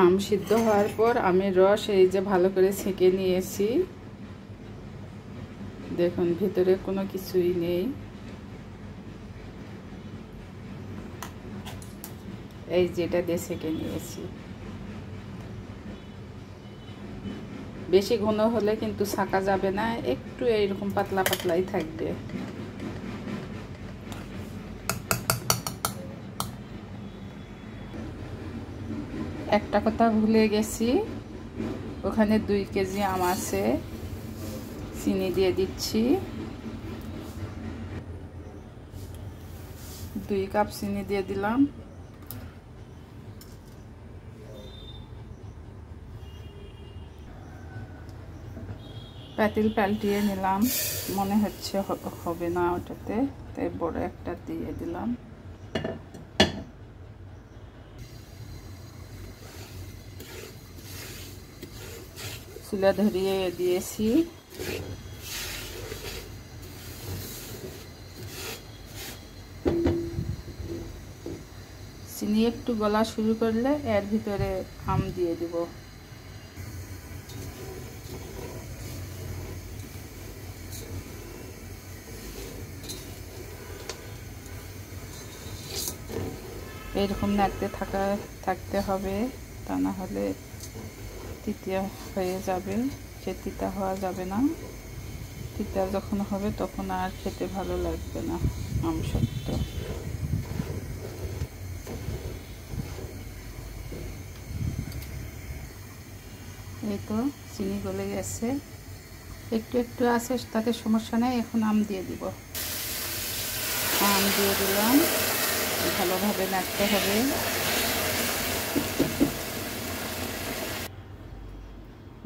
আম সিদ্ধ হওয়ার পর আমের রস এই যে ভালো করে ছেঁকে নিয়েছি। দেখুন ভিতরে কোনো কিছুই নেই। এই যেটা দিয়ে ছেঁকে নিয়েছি। বেশি ঘন হলে কিন্তু ছাকা যাবে না, একটু এইরকম পাতলা পাতলাই থাকবে। একটা কথা ভুলে গেছি, ওখানে 2 কেজি আম আছে। চিনি দিয়ে দিচ্ছি, 2 কাপ চিনি দিয়ে দিলাম। পাতিল পাল্টিয়ে নিলাম, মনে হচ্ছে হবে না ওটাতে, তাই বড় একটা দিয়ে দিলাম। চুলা ধরিয়ে দিয়েছি। চিনি একটু গলা শুরু করলে এর ভিতরে আম দিয়ে দিব। এরকম নাড়তে থাকতে হবে, তা না হলে তিতা হয়ে যাবে। তিতা হওয়া যাবে না। তিতা যখন হবে তখন আর খেতে ভালো লাগবে না আম সত্য। এই তো চিনি গলে গেছে, একটু একটু আছে, তাতে সমস্যা নেই। এখন আম দিয়ে দিব। আম দিয়ে দিলাম, ভালোভাবে নাড়তে হবে।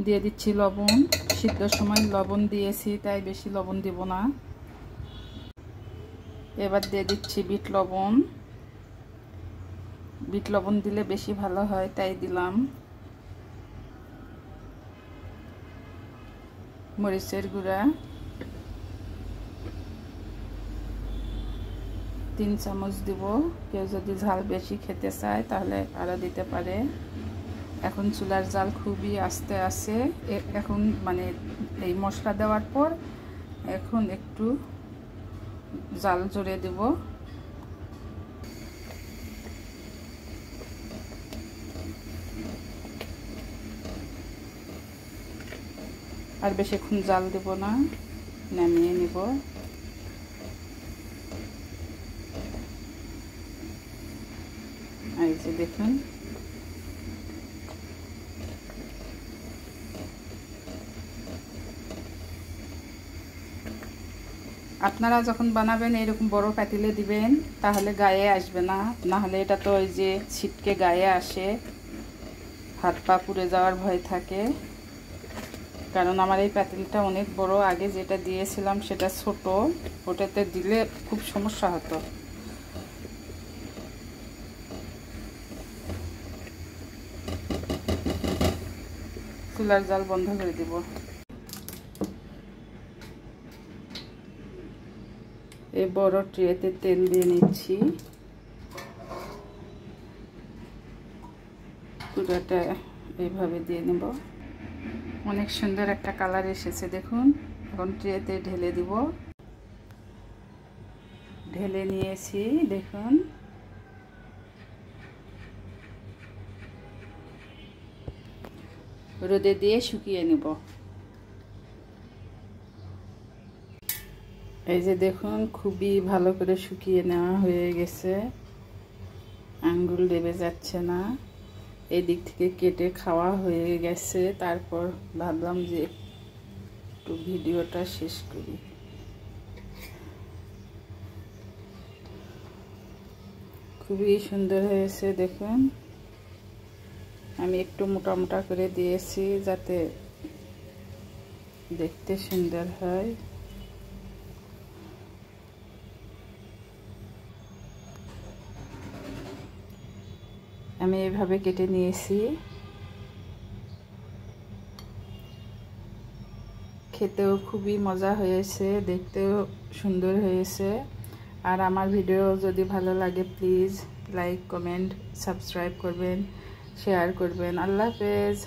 দিয়ে দিচ্ছি লবণ। সিদ্ধর সময় লবণ দিয়েছি, তাই বেশি লবণ দিব না। এবার দিয়ে দিচ্ছি বিট লবণ। বিট লবণ দিলে বেশি ভালো হয়, তাই দিলাম। মরিচের গুঁড়া 3 চামচ দিব। কেউ যদি ঝাল বেশি খেতে চায় তাহলে আরও দিতে পারে। এখন চুলার জাল খুবই আস্তে আছে। এখন মানে এই মশলা দেওয়ার পর এখন একটু জাল জোরে দেব। আর বেশিক্ষণ জাল দেব না, নামিয়ে নিব। এই যে দেখুন, আপনারা যখন বানাবেন এরকম বড় পাতিলে দিবেন, তাহলে গায়ে আসবে না। না হলে এটা তো ওই যে ছিটকে গায়ে আসে, হাত পা পুড়ে যাওয়ার ভয় থাকে। কারণ আমার এই পাতিলটা অনেক বড়, আগে যেটা দিয়েছিলাম সেটা ছোট, ওটাতে দিলে খুব সমস্যা হতো। চুলার জাল বন্ধ করে দিব। এই বড় ট্রেতে তেল দিয়ে নিচ্ছি। পুরোটা এইভাবে দিয়ে নেব। অনেক সুন্দর একটা কালার এসেছে দেখুন। এখন ট্রেতে ঢেলে দিব। ঢেলে নিয়েছি দেখুন। রোদে দিয়ে শুকিয়ে নেব। এই যে দেখুন, খুবই ভালো করে শুকিয়ে নেওয়া হয়ে গেছে, আঙ্গুল দেবে যাচ্ছে না। এই দিক থেকে কেটে খাওয়া হয়ে গেছে। তারপর ভাবলাম যে একটু ভিডিওটা শেষ করি। খুবই সুন্দর হয়েছে দেখুন। আমি একটু মোটা মোটা করে দিয়েছি যাতে দেখতে সুন্দর হয়। আমি এইভাবে কেটে নিয়েছি। খেতেও খুবই মজা হয়েছে, দেখতেও সুন্দর হয়েছে। আর আমার ভিডিও যদি ভালো লাগে প্লিজ লাইক, কমেন্ট, সাবস্ক্রাইব করবেন। শেয়ার করবেন। আল্লাহ হাফেজ।